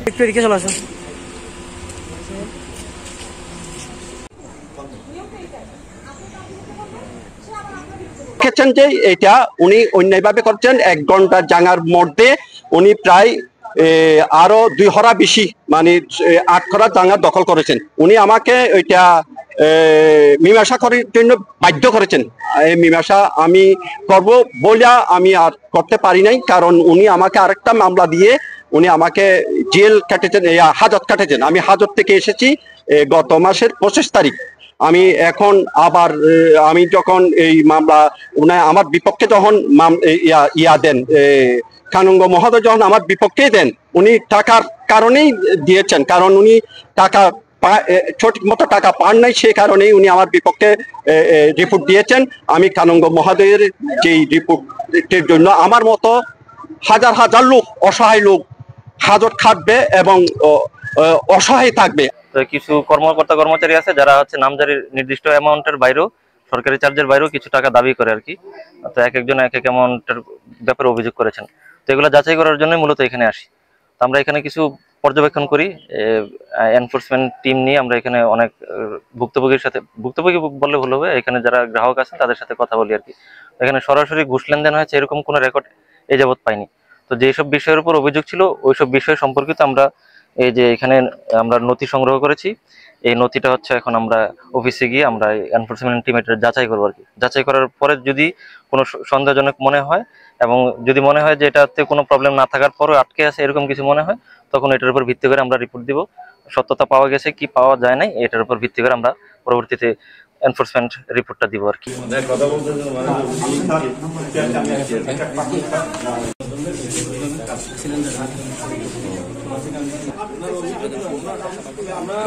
একটু এদিকে চলে আসুন। যে এটা উনি অন্যায়ভাবে করছেন। 1 ঘন্টা জাঙার মধ্যে উনি প্রায় আরো 2 হরা বেশি মানে 8 হরা জাঙা দখল করেছেন। উনি আমাকে ওইটা মীমাংসা করার জন্য বাধ্য করেছেন। এই মীমাংসা আমি করব বলে আমি আর করতে পারি নাই, কারণ উনি আমাকে আরেকটা মামলা দিয়ে উনি আমাকে জেল কাটেছেন, হাজত কাটেছেন। আমি হাজত থেকে এসেছি গত মাসের 25 তারিখ। আমি এখন আবার আমি যখন এই মামলা উনি আমার বিপক্ষে যখন ইয়া দেন, কানুনগো মহোদয় যখন আমার বিপক্ষে দেন, উনি টাকার কারণেই দিয়েছেন, কারণ উনি টাকা সঠিক মতো টাকা পান নাই, সে কারণেই উনি আমার বিপক্ষে রিপোর্ট দিয়েছেন। আমি কানুনগো মহোদয়ের যেই রিপোর্টের জন্য আমার মতো হাজার হাজার লোক, অসহায় লোক হাজত খাটবে এবং অসহায় থাকবে। কিছু কর্মকর্তা কর্মচারী আছে যারা হচ্ছে নামজারির নির্দিষ্ট অ্যামাউন্টের বাইরেও, সরকারি চার্জের বাইরেও কিছু টাকা দাবি করে আর কি। তো এক একজন এক এক অ্যামাউন্টের ব্যাপারে অভিযোগ করেছেন। তো এগুলো যাচাই করার জন্য মূলত এখানে আসি। তো আমরা এখানে কিছু পর্যবেক্ষণ করি, এনফোর্সমেন্ট টিম নিয়ে আমরা এখানে অনেক ভুক্তভোগীর সাথে, ভুক্তভোগী বললে ভুল হবে, এখানে যারা গ্রাহক আছেন তাদের সাথে কথা বলি আর কি। এখানে সরাসরি ঘুষ লেনদেন হয়েছে এরকম কোনো রেকর্ড এই যাবৎ পাইনি। তো যেসব বিষয়ের উপর অভিযোগ ছিল ওইসব বিষয় সম্পর্কিত আমরা এই যে এখানে আমরা নথি সংগ্রহ করেছি। এই নথিটা হচ্ছে এখন আমরা অফিসে গিয়ে আমরা এনফোর্সমেন্ট টিম এটা যাচাই করবো আর কি। যাচাই করার পরে যদি কোনো সন্দেহজনক মনে হয় এবং যদি মনে হয় যে এটাতে কোনো প্রবলেম না থাকার পরও আটকে আছে এরকম কিছু মনে হয়, তখন এটার উপর ভিত্তি করে আমরা রিপোর্ট দিব। সত্যতা পাওয়া গেছে কি পাওয়া যায় নাই এটার উপর ভিত্তি করে আমরা পরবর্তীতে এনফোর্সমেন্ট রিপোর্টটা দিব আর কি। আমরা